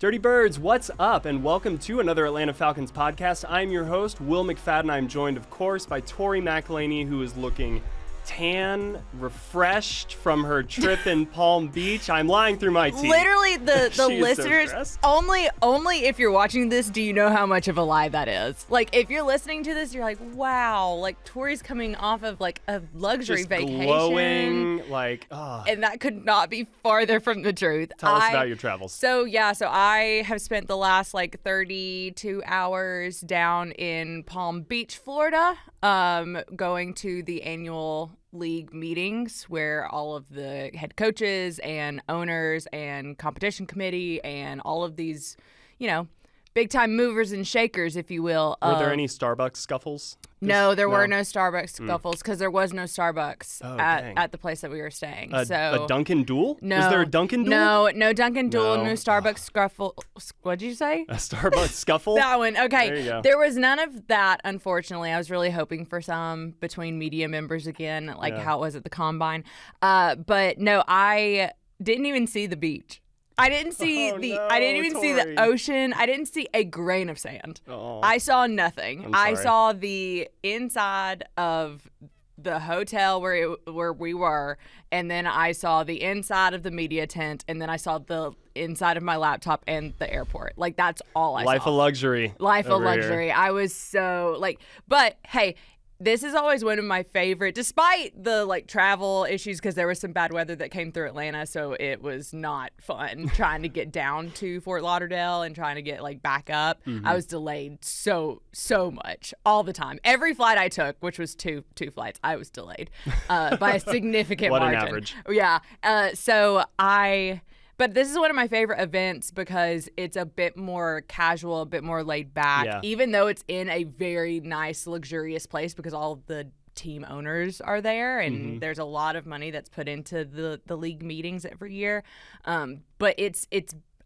Dirty Birds, what's up? And welcome to another Atlanta Falcons podcast. I'm your host, Will McFadden. I'm joined, of course, by Tori McElhaney, who is looking tan, refreshed from her trip in Palm Beach. I'm lying through my teeth. Literally, the listeners, only if you're watching this do you know how much of a lie that is. Like, if you're listening to this, you're like, wow, like, Tori's coming off of, like, a luxury just vacation. Glowing, like, oh. And that could not be farther from the truth. Tell us about your travels. So I have spent the last, 32 hours down in Palm Beach, Florida, going to the annual league meetings where all of the head coaches and owners and competition committee and all of these, big time movers and shakers, if you will. Were there any Starbucks scuffles? No, there were no Starbucks scuffles because there was no Starbucks dang. at the place that we were staying. A Dunkin' Duel? No. Was there a Dunkin' Duel? No Dunkin' Duel, no Starbucks Oh. scuffle. What'd you say? A Starbucks scuffle? That one. Okay. There you go. There was none of that, unfortunately. I was really hoping for some between media members again, how it was at the Combine. But no, I didn't even see the beach. I didn't see I didn't even see the ocean. I didn't see a grain of sand. Oh. I saw nothing. I'm I sorry. saw the inside of the hotel where we were, and then I saw the inside of the media tent, and then I saw the inside of my laptop and the airport. Like, that's all I saw. Life of luxury. Life of over luxury. here. I was so but hey, this is always one of my favorite, despite the travel issues, because there was some bad weather that came through Atlanta, so it was not fun trying to get down to Fort Lauderdale and trying to get back up. Mm-hmm. I was delayed so much all the time. Every flight I took, which was two flights, I was delayed by a significant What margin. an average. Yeah. But this is one of my favorite events because it's a bit more casual, a bit more laid back, even though it's in a very nice, luxurious place because all of the team owners are there and there's a lot of money that's put into the league meetings every year. But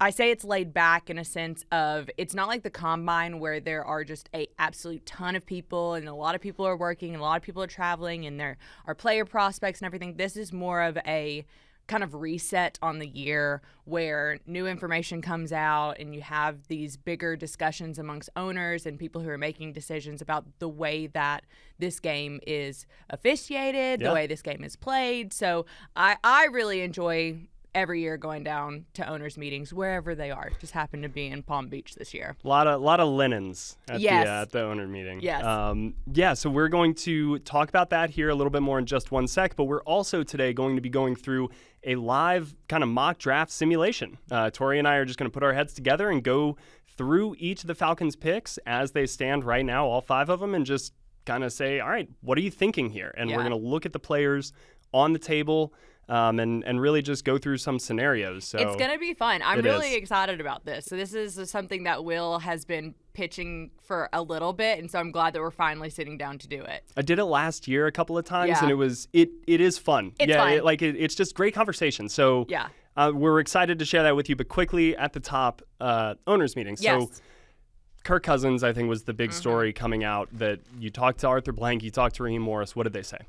I say it's laid back in a sense of it's not like the Combine where there are just a absolute ton of people and a lot of people are working and a lot of people are traveling and there are player prospects and everything. This is more of a kind of reset on the year where new information comes out and you have these bigger discussions amongst owners and people who are making decisions about the way that this game is officiated, the way this game is played. So I really enjoy every year going down to owners meetings wherever they are. Just happened to be in Palm Beach this year. A lot of linens at the owner meeting. Yes. So we're going to talk about that here a little bit more in just one sec, but we're also today going to be going through a live kind of mock draft simulation. Tori and I are just going to put our heads together and go through each of the Falcons picks as they stand right now, all 5 of them, and just kind of say, all right, what are you thinking here? And we're going to look at the players on the table and really just go through some scenarios. So it's going to be fun. I'm really excited about this. So this is something that Will has been pitching for a little bit, and so I'm glad that we're finally sitting down to do it. I did it last year a couple of times, and it is fun. It's fun. It's just great conversation. So we're excited to share that with you. But quickly at the top, owners meeting. So Kirk Cousins, I think, was the big story coming out that you talked to Arthur Blank, you talked to Raheem Morris. What did they say?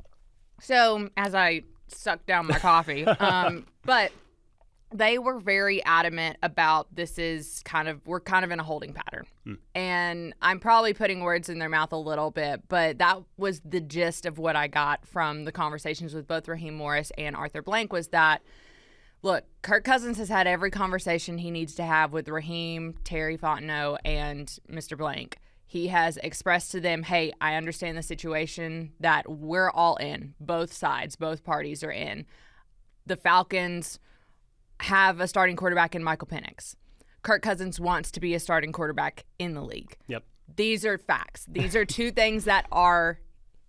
So as I sucked down my coffee, but they were very adamant about we're kind of in a holding pattern. And I'm probably putting words in their mouth a little bit, but that was the gist of what I got from the conversations with both Raheem Morris and Arthur Blank was that, look, Kirk Cousins has had every conversation he needs to have with Raheem, Terry Fontenot, and Mr. Blank. He has expressed to them, hey, I understand the situation that we're all in. Both sides, both parties are in. The Falcons have a starting quarterback in Michael Penix. Kirk Cousins wants to be a starting quarterback in the league. Yep. These are facts. These are two things that are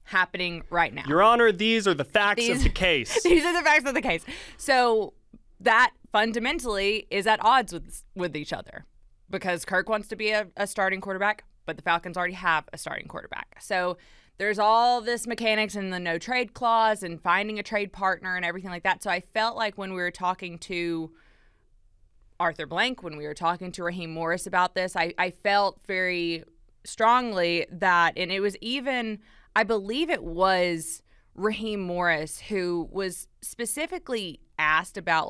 happening right now. Your Honor, these are the facts of the case. These are the facts of the case. So that fundamentally is at odds with each other because Kirk wants to be a starting quarterback, but the Falcons already have a starting quarterback. So there's all this mechanics and the no trade clause and finding a trade partner and everything like that. So I felt like when we were talking to Arthur Blank, when we were talking to Raheem Morris about this, I felt very strongly that, and it was even, I believe it was Raheem Morris who was specifically asked about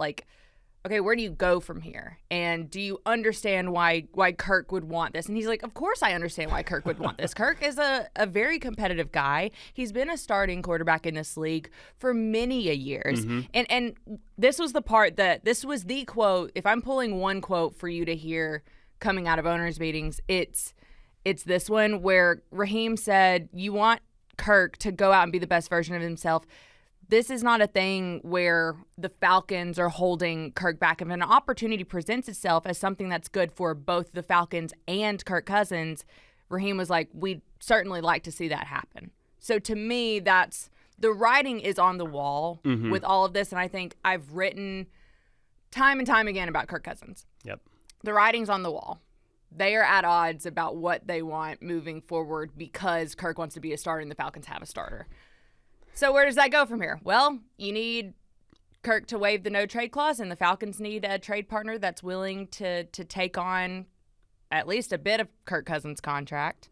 okay, where do you go from here? And do you understand why Kirk would want this? And he's like, of course I understand why Kirk would want this. Kirk is a very competitive guy. He's been a starting quarterback in this league for many a years. And this was the part this was the quote. If I'm pulling one quote for you to hear coming out of owners' meetings, it's this one where Raheem said, you want Kirk to go out and be the best version of himself. This is not a thing where the Falcons are holding Kirk back. If an opportunity presents itself as something that's good for both the Falcons and Kirk Cousins, Raheem was like, we'd certainly like to see that happen. So to me, that's the writing is on the wall with all of this. And I think I've written time and time again about Kirk Cousins. Yep. The writing's on the wall. They are at odds about what they want moving forward because Kirk wants to be a starter and the Falcons have a starter. So where does that go from here? Well, you need Kirk to waive the no-trade clause, and the Falcons need a trade partner that's willing to take on at least a bit of Kirk Cousins' contract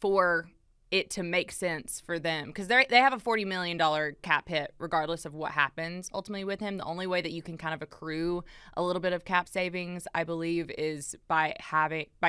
for it to make sense for them. Because they have a $40 million cap hit regardless of what happens ultimately with him. The only way that you can kind of accrue a little bit of cap savings, I believe, is by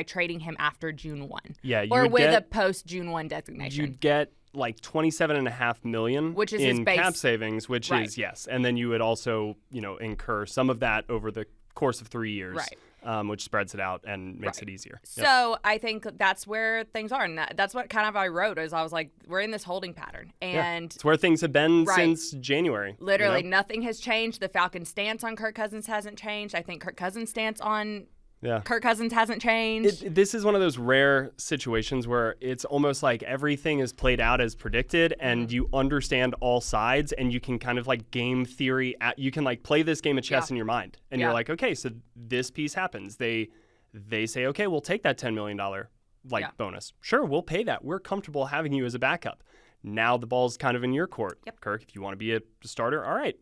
trading him after June 1. Yeah, or with a post-June 1 designation. You'd get like $27.5 million which is in his base cap savings, which is, yes. And then you would also, incur some of that over the course of 3 years. Right. Which spreads it out and makes it easier. So I think that's where things are. And that's what kind of I wrote is I was like, we're in this holding pattern. And it's where things have been since January. Literally, nothing has changed. The Falcons' stance on Kirk Cousins hasn't changed. I think Kirk Cousins' stance on Kirk Cousins hasn't changed. This is one of those rare situations where it's almost like everything is played out as predicted and you understand all sides and you can kind of like game theory. You can like play this game of chess in your mind. And you're like, okay, so this piece happens. They say, okay, we'll take that $10 million bonus. Sure, we'll pay that. We're comfortable having you as a backup. Now the ball's kind of in your court. Kirk, if you want to be a starter, all right.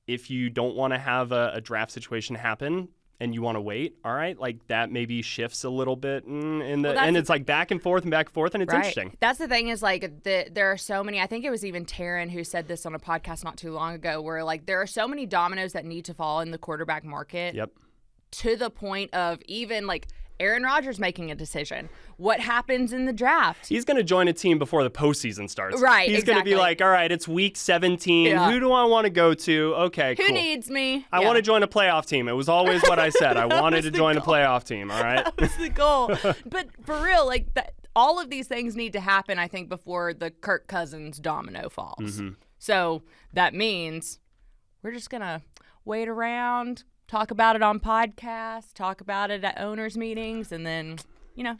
If you don't want to have a draft situation happen, and you want to wait, all right, like that maybe shifts a little bit and it's like back and forth, and it's interesting. That's the thing is like there are so many, I think it was even Taryn who said this on a podcast not too long ago, where like there are so many dominoes that need to fall in the quarterback market to the point of even like Aaron Rodgers making a decision. What happens in the draft? He's going to join a team before the postseason starts. Right, He's going to be like, all right, it's week 17. Yeah. Who do I want to go to? Okay, Who cool. needs me? I want to join a playoff team. It was always what I said. I wanted to join a playoff team, all right? That was the goal. But for real, like all of these things need to happen, I think, before the Kirk Cousins domino falls. So that means we're just going to wait around, talk about it on podcasts, talk about it at owners' meetings, and then,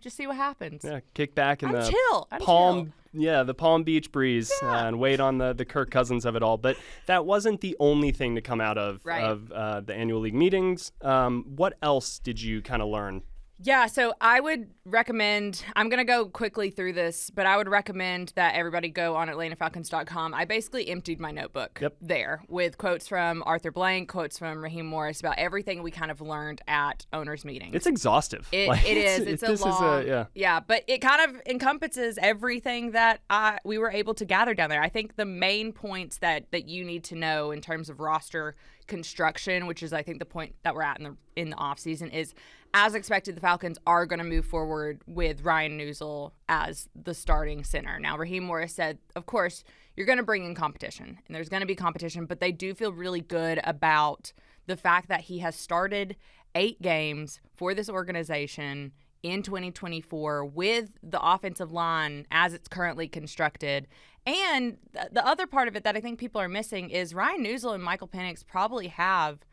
just see what happens. Yeah, kick back in the chill. the Palm Beach breeze and wait on the Kirk Cousins of it all. But that wasn't the only thing to come out of the annual league meetings. What else did you kind of learn? Yeah, so I would recommend, I'm going to go quickly through this, but I would recommend that everybody go on AtlantaFalcons.com. I basically emptied my notebook there with quotes from Arthur Blank, quotes from Raheem Morris about everything we kind of learned at owners' meetings. It's exhaustive. It is. It's a long, but it kind of encompasses everything that we were able to gather down there. I think the main points that you need to know in terms of roster construction, which is I think the point that we're at in the offseason, is as expected, the Falcons are going to move forward with Ryan Neuzil as the starting center. Now, Raheem Morris said, of course, you're going to bring in competition, and there's going to be competition, but they do feel really good about the fact that he has started 8 games for this organization in 2024 with the offensive line as it's currently constructed. And the other part of it that I think people are missing is Ryan Neuzil and Michael Penix probably have –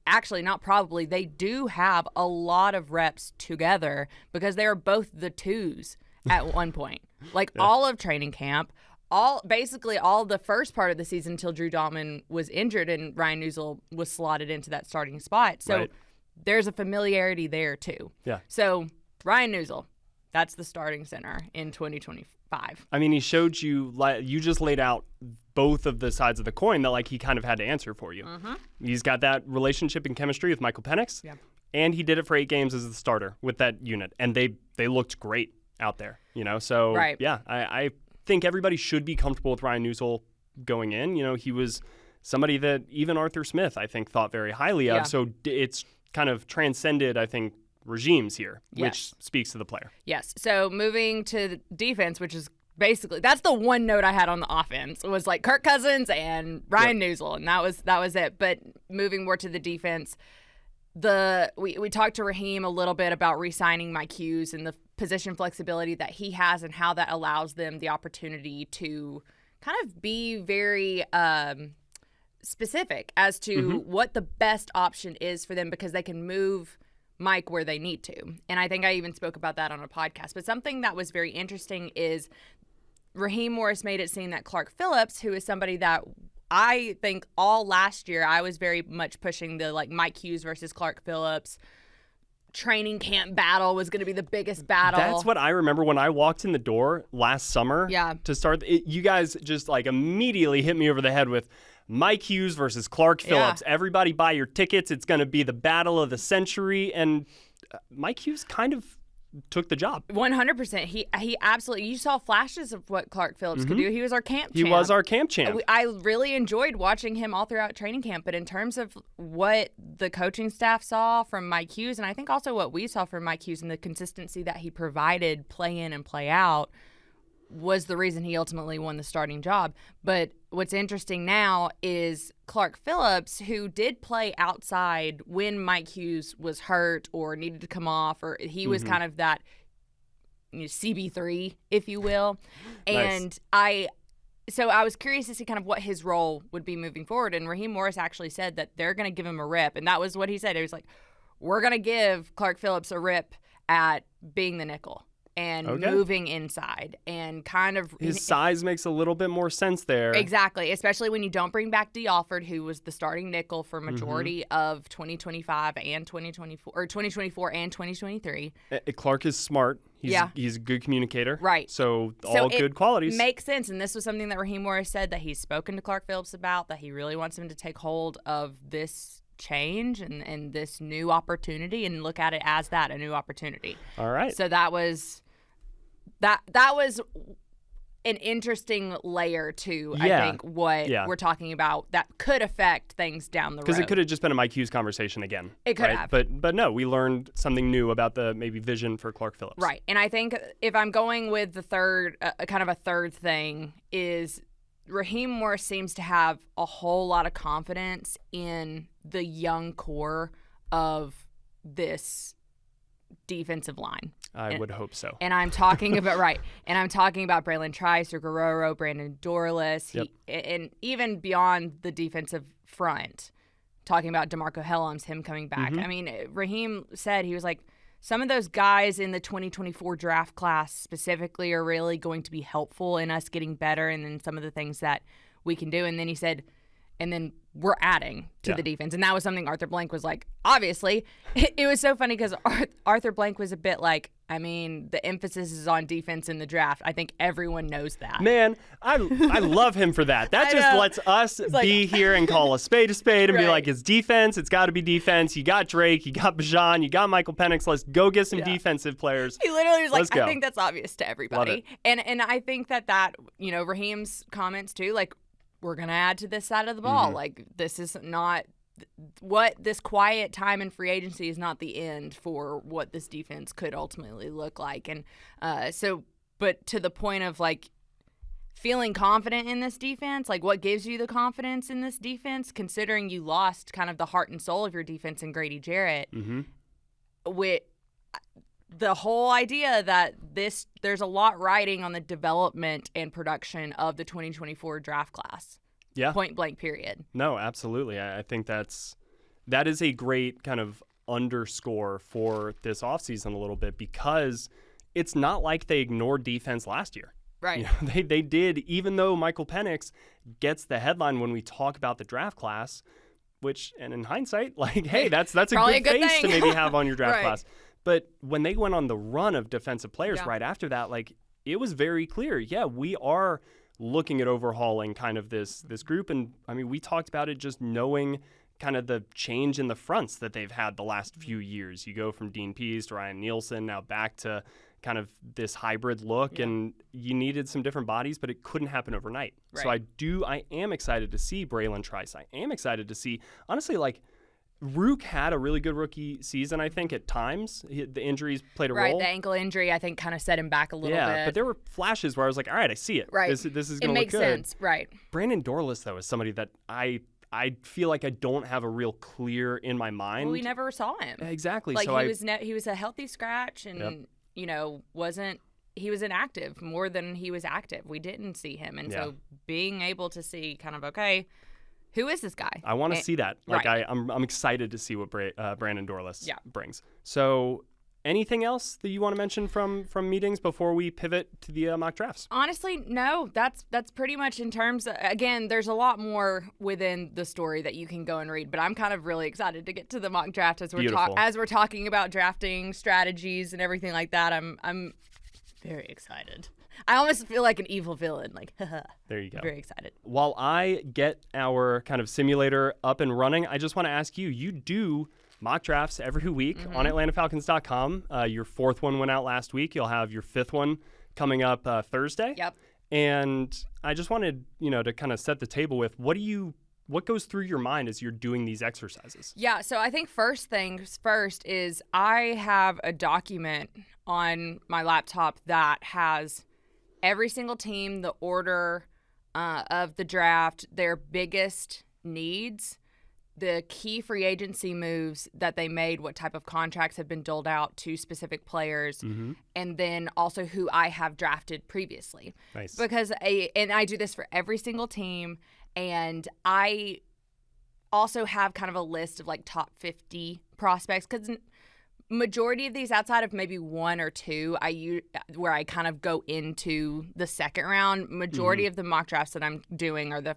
actually, not probably, they do have a lot of reps together because they are both the twos at one point. Like all of training camp, basically all the first part of the season until Drew Dalman was injured and Ryan Neuzil was slotted into that starting spot. So there's a familiarity there too. Yeah. So Ryan Neuzil, that's the starting center in 2025. I mean, he showed you, you just laid out both of the sides of the coin that he kind of had to answer for you. He's got that relationship and chemistry with Michael Penix, and he did it for 8 games as the starter with that unit, and they looked great out there. So I think everybody should be comfortable with Ryan Neuzil going in. He was somebody that even Arthur Smith, I think, thought very highly of. So it's kind of transcended, I think, regimes here, which speaks to the player. Yes. So moving to the defense, which is basically, that's the one note I had on the offense, was like Kirk Cousins and Ryan Neuzil, and that was it. But moving more to the defense, we talked to Raheem a little bit about re-signing Mike Hughes and the position flexibility that he has and how that allows them the opportunity to kind of be very specific as to what the best option is for them, because they can move Mike where they need to. And I think I even spoke about that on a podcast. But something that was very interesting is Raheem Morris made it seem that Clark Phillips, who is somebody that I think all last year I was very much pushing the like Mike Hughes versus Clark Phillips training camp battle was going to be the biggest battle. That's what I remember when I walked in the door last summer to start. You guys just like immediately hit me over the head with Mike Hughes versus Clark Phillips. Everybody buy your tickets. It's going to be the battle of the century. And Mike Hughes kind of took the job. 100%. He absolutely, you saw flashes of what Clark Phillips could do. He was our camp champ. He was our camp champ. I really enjoyed watching him all throughout training camp. But in terms of what the coaching staff saw from Mike Hughes, and I think also what we saw from Mike Hughes and the consistency that he provided play in and play out, was the reason he ultimately won the starting job. But what's interesting now is Clark Phillips, who did play outside when Mike Hughes was hurt or needed to come off, or he was kind of that CB3, if you will. And I was curious to see kind of what his role would be moving forward. And Raheem Morris actually said that they're going to give him a rip. And that was what he said. It was like, we're going to give Clark Phillips a rip at being the nickel and moving inside, and kind of his size makes a little bit more sense there. Exactly, especially when you don't bring back D. Alford, who was the starting nickel for majority of 2025 and 2024, or 2024 and 2023. Clark is smart. He's a good communicator. Right. So all good qualities. Makes sense, and this was something that Raheem Morris said that he's spoken to Clark Phillips about, that he really wants him to take hold of this change and this new opportunity and look at it as that, a new opportunity. All right. So that was an interesting layer to, I think, what we're talking about that could affect things down the road. Because it could have just been a Mike Hughes conversation again. It could have. But no, we learned something new about the maybe vision for Clark Phillips. Right. And I think if I'm going with the third, kind of a third thing, is Raheem Morris seems to have a whole lot of confidence in the young core of this defensive line. I would hope so. And I'm talking about Braylon Trice or Guerrero, Brandon Dorless, and even beyond the defensive front, talking about DeMarco Helms, him coming back. I mean, Raheem said, he was like, some of those guys in the 2024 draft class specifically are really going to be helpful in us getting better, and then some of the things that we can do. And then he said, and then we're adding to the defense. And that was something Arthur Blank was like, obviously. It was so funny because Arthur Blank was a bit like, I mean, the emphasis is on defense in the draft. I think everyone knows that. Man, I love him for that. That just lets us be here and call a spade and be like, it's defense. It's got to be defense. You got Drake. You got Bijan. You got Michael Penix. Let's go get some defensive players. He literally was like, I think that's obvious to everybody. And I think that, Raheem's comments too, like, we're going to add to this side of the ball. Like, this is not this quiet time in free agency is not the end for what this defense could ultimately look like. And but to the point of like feeling confident in this defense, like what gives you the confidence in this defense, considering you lost kind of the heart and soul of your defense in Grady Jarrett, with the whole idea that there's a lot riding on the development and production of the 2024 draft class. Yeah. Point blank period. No, absolutely. I think that is a great kind of underscore for this offseason a little bit, because it's not like they ignored defense last year. Right. They did, even though Michael Penix gets the headline when we talk about the draft class, which, and in hindsight, like, hey, that's a good face to maybe have on your draft class. But when they went on the run of defensive players right after that, like, it was very clear, we are looking at overhauling kind of this group. And, I mean, we talked about it just knowing kind of the change in the fronts that they've had the last few years. You go from Dean Pease to Ryan Nielsen, now back to kind of this hybrid look, and you needed some different bodies, but it couldn't happen overnight. Right. So I am excited to see Braylon Trice. I am excited to see, honestly, like, Rook had a really good rookie season, I think, at times. The injuries played a role. Right, the ankle injury, I think, kind of set him back a little bit. Yeah, but there were flashes where I was like, all right, I see it. Right. This is going to look good. It makes sense, right. Brandon Dorlus, though, is somebody that I feel like I don't have a real clear in my mind. Well, we never saw him. Exactly. Like, so he was a healthy scratch and, you know, he was inactive more than he was active. We didn't see him. And so being able to see kind of, okay, who is this guy? I want to see that. Like, right. I'm excited to see what Brandon Dorlus brings. So anything else that you want to mention from meetings before we pivot to the mock drafts? Honestly, no. That's pretty much in terms of, again, there's a lot more within the story that you can go and read, but I'm kind of really excited to get to the mock draft as we're talking about drafting strategies and everything like that. I'm very excited. I almost feel like an evil villain. Like, haha. There you go. Very excited. While I get our kind of simulator up and running, I just want to ask you, you do mock drafts every week on AtlantaFalcons.com. Your fourth one went out last week. You'll have your fifth one coming up Thursday. Yep. And I just wanted, to kind of set the table with what goes through your mind as you're doing these exercises? Yeah, so I think first things first is I have a document on my laptop that has every single team, the order of the draft, their biggest needs, the key free agency moves that they made, what type of contracts have been doled out to specific players, and then also who I have drafted previously. Nice. Because I do this for every single team, and I also have kind of a list of like top 50 prospects, because majority of these, outside of maybe one or two, where I kind of go into the second round, majority of the mock drafts that I'm doing are the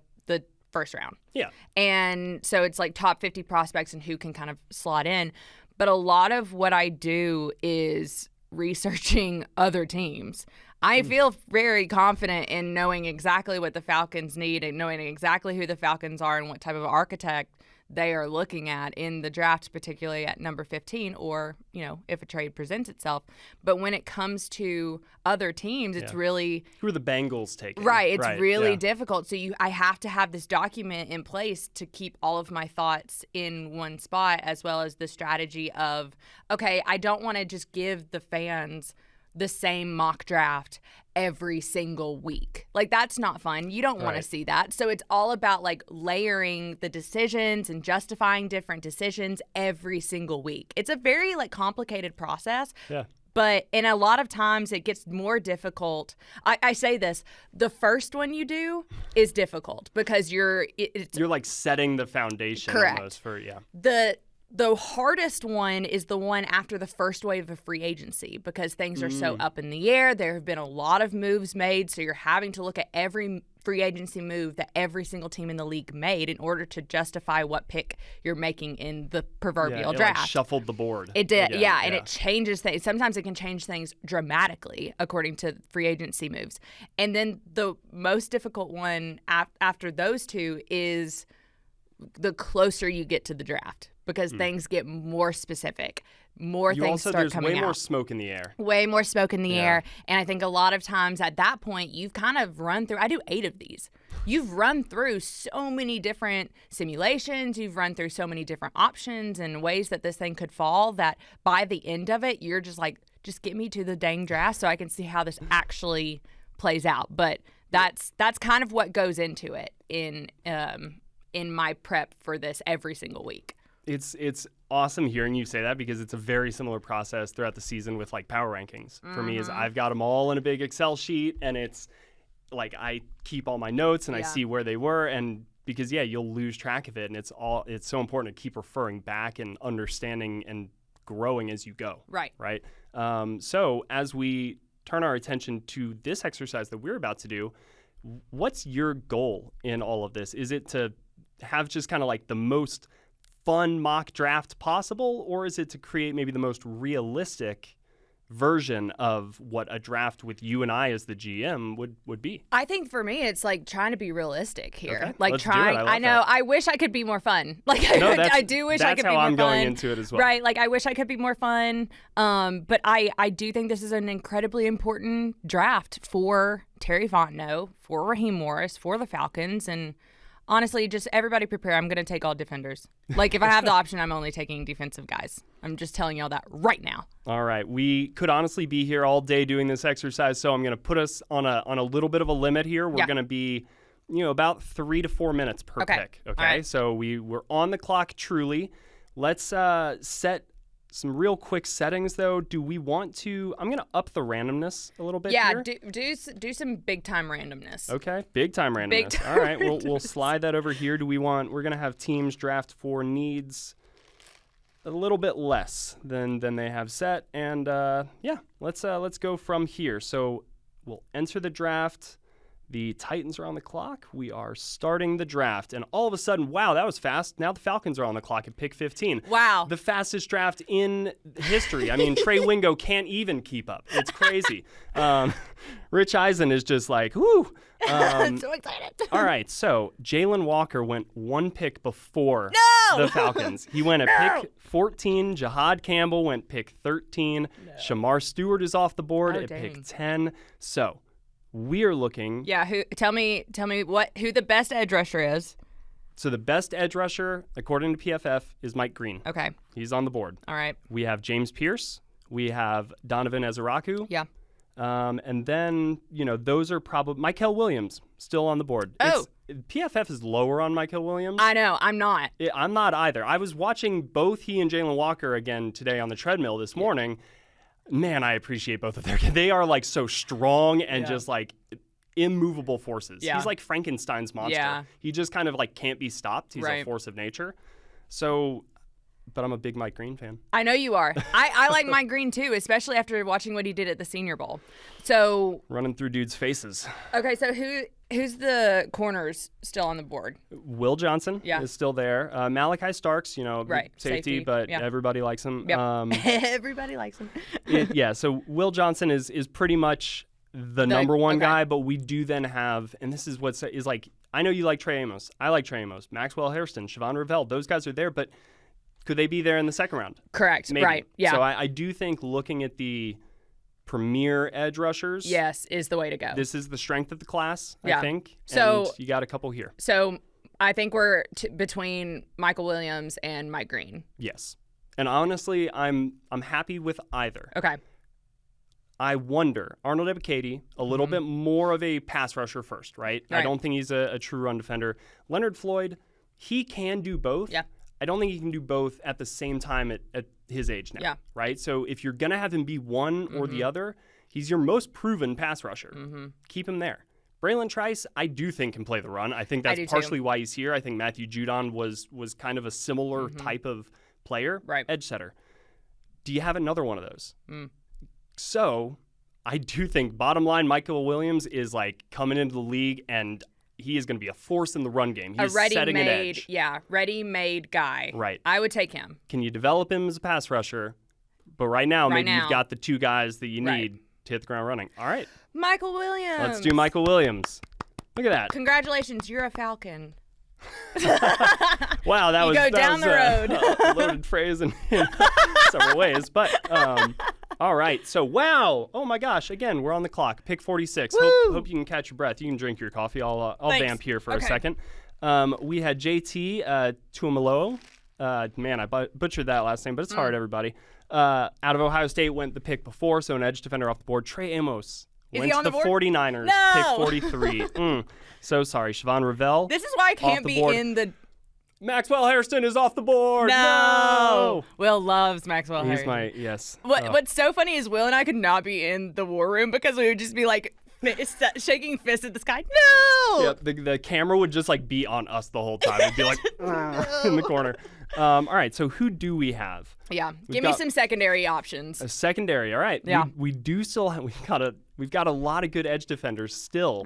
first round. Yeah. And so it's like top 50 prospects and who can kind of slot in. But a lot of what I do is researching other teams. I feel very confident in knowing exactly what the Falcons need and knowing exactly who the Falcons are and what type of architect they are looking at in the draft, particularly at number 15, or, if a trade presents itself. But when it comes to other teams, it's really... Who are the Bengals taking? Right. It's really difficult. So I have to have this document in place to keep all of my thoughts in one spot, as well as the strategy of, okay, I don't want to just give the fans the same mock draft every single week. Like, that's not fun. You don't want to see that. So it's all about like layering the decisions and justifying different decisions every single week. It's a very like complicated process. Yeah. But in a lot of times it gets more difficult. I say this, the first one you do is difficult because you're like setting the foundation. Correct. Almost for, The hardest one is the one after the first wave of free agency, because things are so up in the air. There have been a lot of moves made, so you're having to look at every free agency move that every single team in the league made in order to justify what pick you're making in the proverbial draft. Like shuffled the board. It did, and it changes things. Sometimes it can change things dramatically according to free agency moves. And then the most difficult one after those two is the closer you get to the draft, because things get more specific. Things start coming out. There's way more smoke in the air. Way more smoke in the air. And I think a lot of times at that point, you've kind of run through, I do 8 of these. You've run through so many different simulations. You've run through so many different options and ways that this thing could fall, that by the end of it, you're just like, just get me to the dang draft so I can see how this actually plays out. But that's kind of what goes into it in my prep for this every single week. It's awesome hearing you say that, because it's a very similar process throughout the season with like power rankings. For me, is I've got them all in a big Excel sheet, and it's like I keep all my notes and I see where they were, and because you'll lose track of it, and it's so important to keep referring back and understanding and growing as you go. Right. So as we turn our attention to this exercise that we're about to do, what's your goal in all of this? Is it to have just kind of like the most fun mock draft possible, or is it to create maybe the most realistic version of what a draft with you and I as the GM would be. I think for me, it's like trying to be realistic here. Okay, like let's trying. do it. I know. That. I wish I could be more fun. Like no, I do wish I could be more fun. That's how I'm going into it as well. Right. Like I wish I could be more fun. But I do think this is an incredibly important draft for Terry Fontenot, for Raheem Morris, for the Falcons, and honestly, just everybody prepare. I'm going to take all defenders. Like, if I have the option, I'm only taking defensive guys. I'm just telling y'all that right now. All right. We could honestly be here all day doing this exercise, so I'm going to put us on a little bit of a limit here. We're going to be, about 3 to 4 minutes per pick. Okay. Right. So we're on the clock truly. Let's set some real quick settings, though. Do we want to? I'm going to up the randomness a little bit here. Do some big time randomness. Okay, big time randomness. Big time all right, we'll slide that over here. We're going to have teams draft for needs a little bit less than they have set, and let's go from here. So we'll enter the draft. The Titans are on the clock. We are starting the draft. And all of a sudden, wow, that was fast. Now the Falcons are on the clock at pick 15. Wow. The fastest draft in history. I mean, Trey Wingo can't even keep up. It's crazy. Rich Eisen is just like, whoo. I'm so excited. All right, so Jalen Walker went one pick before the Falcons. He went at pick 14. Jahad Campbell went pick 13. No. Shamar Stewart is off the board at pick 10. So we are looking. Yeah, tell me who the best edge rusher is. So the best edge rusher, according to PFF, is Mike Green. Okay. He's on the board. All right. We have James Pierce. We have Donovan Ezeraku. Yeah. And then, those are probably Mykel Williams still on the board. Oh. PFF is lower on Mykel Williams. I know. I'm not. I'm not either. I was watching both he and Jalen Walker again today on the treadmill this morning. Man, I appreciate both of them. They are like so strong and just like immovable forces. Yeah. He's like Frankenstein's monster. Yeah. He just kind of like can't be stopped. He's a force of nature. So, but I'm a big Mike Green fan. I know you are. I like Mike Green too, especially after watching what he did at the Senior Bowl. So running through dudes' faces. Okay, so who's the corners still on the board? Will Johnson is still there. Malachi Starks, safety, but everybody likes him. Yep. Everybody likes him. So Will Johnson is pretty much the number one guy, but we do then have, and this is what is like, I know you like Trey Amos. I like Trey Amos. Maxwell Hairston, Siobhan Revell, those guys are there, but could they be there in the second round? Correct. Maybe. Right. Yeah. So I do think looking at the premier edge rushers, yes, is the way to go. This is the strength of the class, I think. So and you got a couple here. So I think we're between Mykel Williams and Mike Green. Yes. And honestly, I'm happy with either. Okay. I wonder, Arnold Ebiketie, a little bit more of a pass rusher first, right? I don't think he's a true run defender. Leonard Floyd, he can do both. Yeah. I don't think he can do both at the same time at his age now, right? So if you're going to have him be one or the other, he's your most proven pass rusher. Keep him there. Braylon Trice, I do think can play the run. I think that's partially why he's here. I think Matthew Judon was kind of a similar type of player, edge setter. Do you have another one of those? So I do think bottom line, Mykel Williams is like coming into the league and he is going to be a force in the run game. He's setting an edge. Yeah, ready-made guy. Right. I would take him. Can you develop him as a pass rusher? But right now, you've got the two guys that you need to hit the ground running. All right. Mykel Williams. Let's do Mykel Williams. Look at that. Congratulations, you're a Falcon. Wow, that was down the road. A loaded phrase in several ways. But all right. So, wow. Oh, my gosh. Again, we're on the clock. Pick 46. Hope you can catch your breath. You can drink your coffee. I'll vamp here for a second. We had JT Tuimoloau. Man, I butchered that last name, but it's hard, everybody. Out of Ohio State went the pick before, so an edge defender off the board. Trey Amos went to the 49ers. No! Pick 43. So sorry. Siobhan Revell. This is why I can't be in the... Maxwell Hairston is off the board. No! Will loves Maxwell Hairston. He's yes. What's so funny is Will and I could not be in the war room because we would just be like shaking fists at the sky. No! Yeah, the camera would just like be on us the whole time. It'd be like in the corner. All right, so who do we have? Yeah, give me some secondary options. A secondary, all right. Yeah. We do still have, we've got a lot of good edge defenders still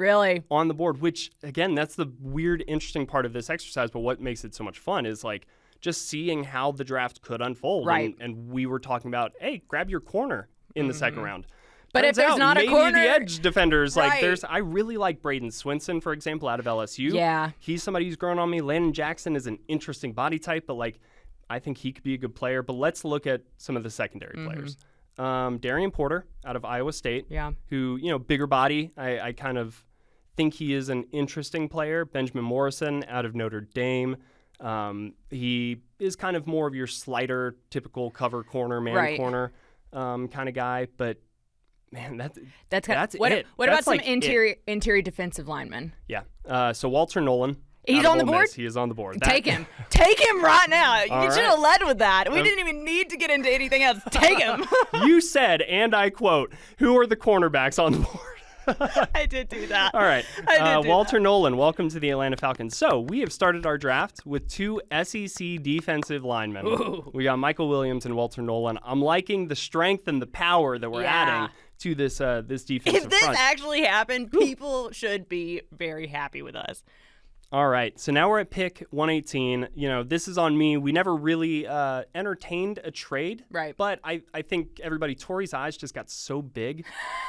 on the board, which again, that's the weird, interesting part of this exercise, but what makes it so much fun is like just seeing how the draft could unfold. Right. And we were talking about, hey, grab your corner. in the second round. But Turns if there's out, not a maybe corner, the edge defenders, right. I really like Braden Swinson, for example, out of LSU. Yeah. He's somebody who's grown on me. Landon Jackson is an interesting body type, but I think he could be a good player. But let's look at some of the secondary players. Darian Porter out of Iowa State, who, bigger body. I kind of think he is an interesting player. Benjamin Morrison out of Notre Dame. He is kind of more of your slider, typical cover corner, man corner kind of guy, but man, that's it. What about some interior defensive linemen? Yeah. So Walter Nolan. He's on the board? He is on the board. Take him. Take him right now. You should have led with that. We didn't even need to get into anything else. Take him. You said, and I quote, who are the cornerbacks on the board? I did do that. All right. Walter Nolan, welcome to the Atlanta Falcons. So we have started our draft with 2 SEC defensive linemen. Ooh. We got Michael Williams and Walter Nolan. I'm liking the strength and the power that we're adding to this defensive front. If this actually happened, people should be very happy with us. All right, so now we're at pick 118. This is on me. We never really entertained a trade. Right. But I think Tori's eyes just got so big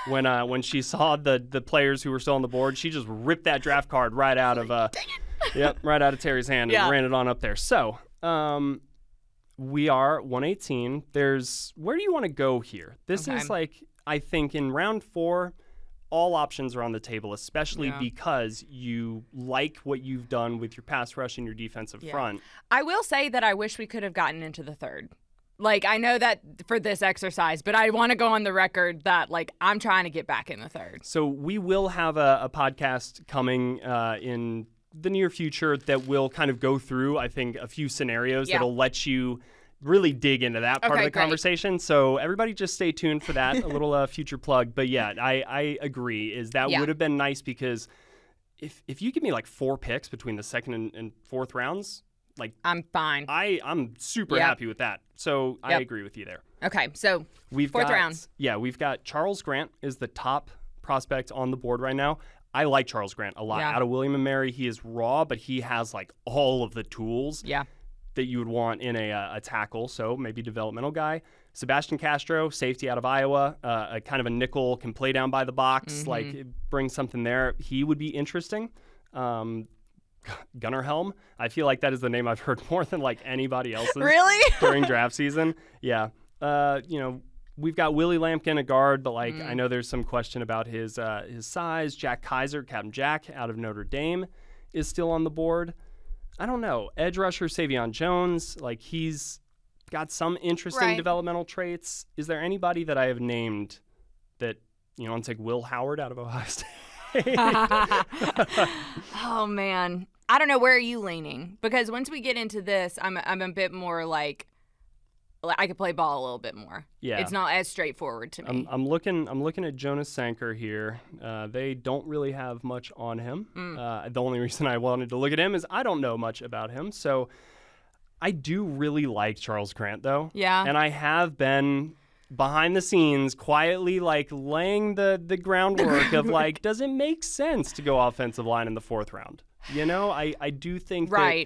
when she saw the players who were still on the board. She just ripped that draft card right out of right out of Terry's hand and ran it on up there. So we are 118. Where do you want to go here? This is I think in round 4, all options are on the table, especially because you like what you've done with your pass rush and your defensive front. I will say that I wish we could have gotten into the 3rd. I know that for this exercise, but I want to go on the record that, I'm trying to get back in the 3rd. So we will have a podcast coming in the near future that will kind of go through, I think, a few scenarios that'll let you really dig into that part of the conversation. So everybody just stay tuned for that, a little future plug. But yeah, I agree, would have been nice because if you give me 4 picks between the 2nd and 4th rounds, I'm fine. I'm super happy with that. So I agree with you there. Okay, so we've 4th round. Yeah, we've got Charles Grant is the top prospect on the board right now. I like Charles Grant a lot. Out of William & Mary, he is raw, but he has all of the tools. Yeah. That you would want in a tackle, so maybe developmental guy. Sebastian Castro, safety out of Iowa, a kind of a nickel, can play down by the box, bring something there. He would be interesting. Gunnar Helm, I feel like that is the name I've heard more than anybody else's. Really? During draft season. Yeah. We've got Willie Lampkin, a guard, but I know there's some question about his size. Jack Kaiser, Captain Jack out of Notre Dame, is still on the board. I don't know. Edge rusher Savion Jones, he's got some interesting developmental traits. Is there anybody that I have named that, I'll take Will Howard out of Ohio State? Oh, man. I don't know. Where are you leaning? Because once we get into this, I'm a bit more I could play ball a little bit more. Yeah. It's not as straightforward to me. I'm looking at Jonas Sanker here. They don't really have much on him. The only reason I wanted to look at him is I don't know much about him. So I do really like Charles Grant, though. Yeah. And I have been behind the scenes quietly laying the groundwork of does it make sense to go offensive line in the 4th round? I do think that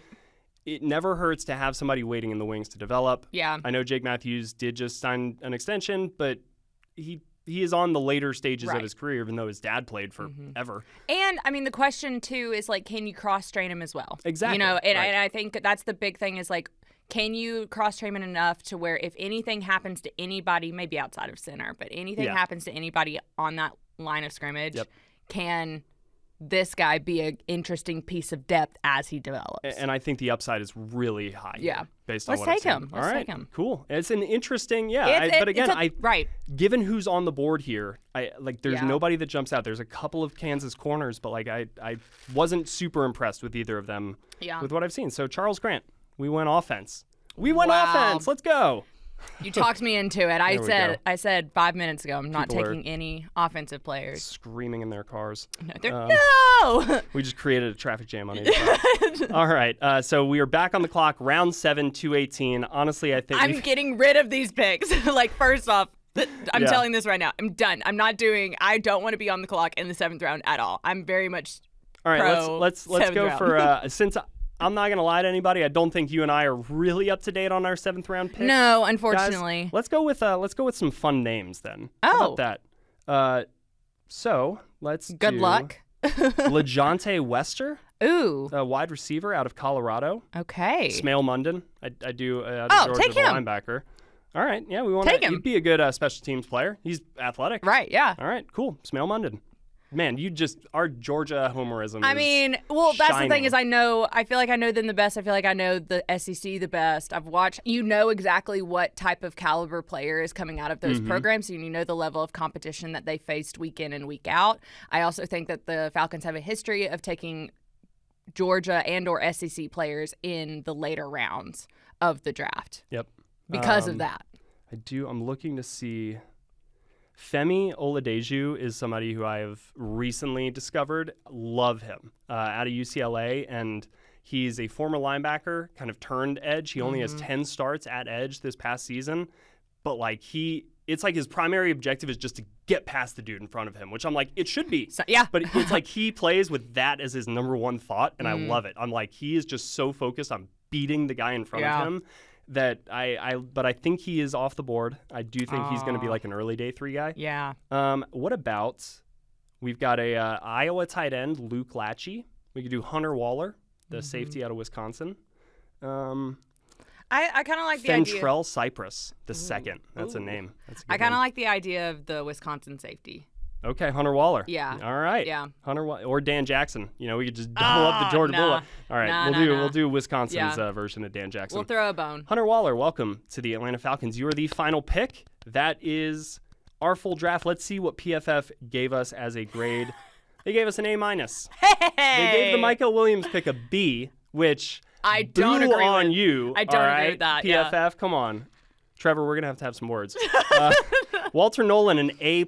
it never hurts to have somebody waiting in the wings to develop. Yeah. I know Jake Matthews did just sign an extension, but he is on the later stages of his career, even though his dad played forever. And, the question, too, is, can you cross-train him as well? Exactly. And I think that's the big thing is, can you cross-train him enough to where if anything happens to anybody, maybe outside of center, but anything happens to anybody on that line of scrimmage, can this guy be an interesting piece of depth as he develops? And I think the upside is really high. Yeah. Based on Let's take him. Let's take him. Cool. It's an interesting, given who's on the board here, there's nobody that jumps out. There's a couple of Kansas corners, but I wasn't super impressed with either of them with what I've seen. So Charles Grant, we went offense. Offense. Let's go. You talked me into it. I said 5 minutes ago I'm not taking any offensive players. Screaming in their cars. No! We just created a traffic jam on it. All right. So we are back on the clock. Round 7, 218. Honestly, I think I'm getting rid of these picks. First off, I'm telling this right now. I'm done. I don't want to be on the clock in the 7th round at all. I'm very much all right, let's go for since I'm not going to lie to anybody. I don't think you and I are really up to date on our 7th round pick. No, unfortunately. Guys, let's go with some fun names then. Oh. How about that? So let's Good luck. LeJontay Wester. Ooh. A wide receiver out of Colorado. Okay. Smail Munden. I do. Georgia, take him. Linebacker. All right. Yeah, we want to. He'd be a good special teams player. He's athletic. Right. Yeah. All right. Cool. Smail Munden. Man, our Georgia homerism. That's shining. the thing is I feel like I know them the best. I feel like I know the SEC the best. I've watched, exactly what type of caliber player is coming out of those programs, and you know the level of competition that they faced week in and week out. I also think that the Falcons have a history of taking Georgia and or SEC players in the later rounds of the draft. Yep. Because of that. I'm looking to see. Femi Oladeju is somebody who I have recently discovered. Love him. Out of UCLA, and he's a former linebacker, kind of turned edge. He only has 10 starts at edge this past season, but it's like his primary objective is just to get past the dude in front of him, which I'm like, it should be. So, yeah. But it's like he plays with that as his number one thought, and I love it. I'm like, he is just so focused on beating the guy in front of him that but I think he is off the board. I do think he's going to be like an early day 3 guy. Yeah. What about, we've got a Iowa tight end, Luke Lachey. We could do Hunter Waller, the safety out of Wisconsin. I kind of like the idea. Fentrell Cypress, the second. That's a name. That's a good I kind of name. like the idea of the Wisconsin safety. Okay, Hunter Waller. Yeah. All right. Yeah. Hunter or Dan Jackson. We could just double up the Georgia Bullet. All right, we'll do Wisconsin's version of Dan Jackson. We'll throw a bone. Hunter Waller, welcome to the Atlanta Falcons. You are the final pick. That is our full draft. Let's see what PFF gave us as a grade. They gave us an A-. Hey! They gave the Michael Williams pick a B, which I don't agree on with. you. I don't agree with that. PFF, come on. Trevor, we're going to have some words. Walter Nolan, an A+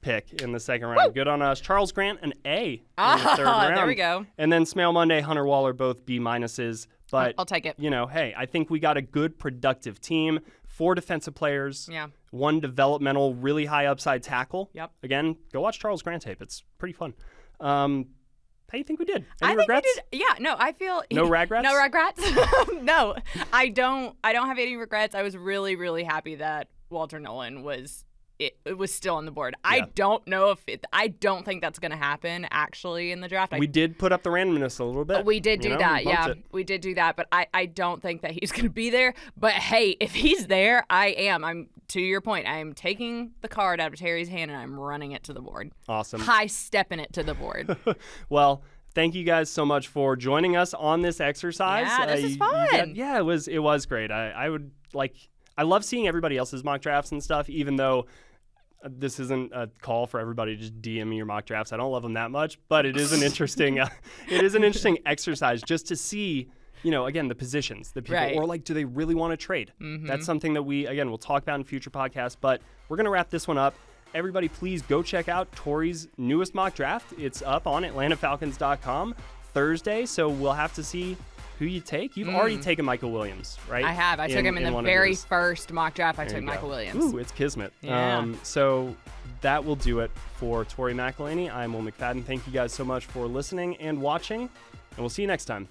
pick in the second round. Good on us. Charles Grant, an A in the third round. There we go. And then Smail Monday, Hunter Waller, both B-. But I'll take it. Hey, I think we got a good, productive team. 4 defensive players. Yeah. 1 developmental, really high upside tackle. Yep. Again, go watch Charles Grant tape. It's pretty fun. How do you think we did? I think regrets? we did. Yeah, no, I feel no regrets. No regrets. No, I don't have any regrets. I was really, really happy that Walter Nolan was still on the board. Yeah. I don't think that's going to happen actually in the draft. We did put up the randomness a little bit. We did do that. Yeah, we did do that. But I don't think that he's going to be there. But hey, if he's there, I'm to your point. I am taking the card out of Terry's hand and I'm running it to the board. Awesome. High stepping it to the board. Well, thank you guys so much for joining us on this exercise. Yeah, this is fun. It was great. I love seeing everybody else's mock drafts and stuff, even though this isn't a call for everybody to just DM me your mock drafts. I don't love them that much, but it is an interesting exercise just to see, again, the positions, the people, or do they really want to trade? That's something that we'll talk about in future podcasts, but we're going to wrap this one up. Everybody, please go check out Tori's newest mock draft. It's up on AtlantaFalcons.com Thursday, so we'll have to see who you take. You've already taken Michael Williams, right? I have. I took him in the very first mock draft. I took Michael Williams. Ooh, it's kismet. Yeah. So that will do it for Tori McElhaney. I'm Will McFadden. Thank you guys so much for listening and watching, and we'll see you next time.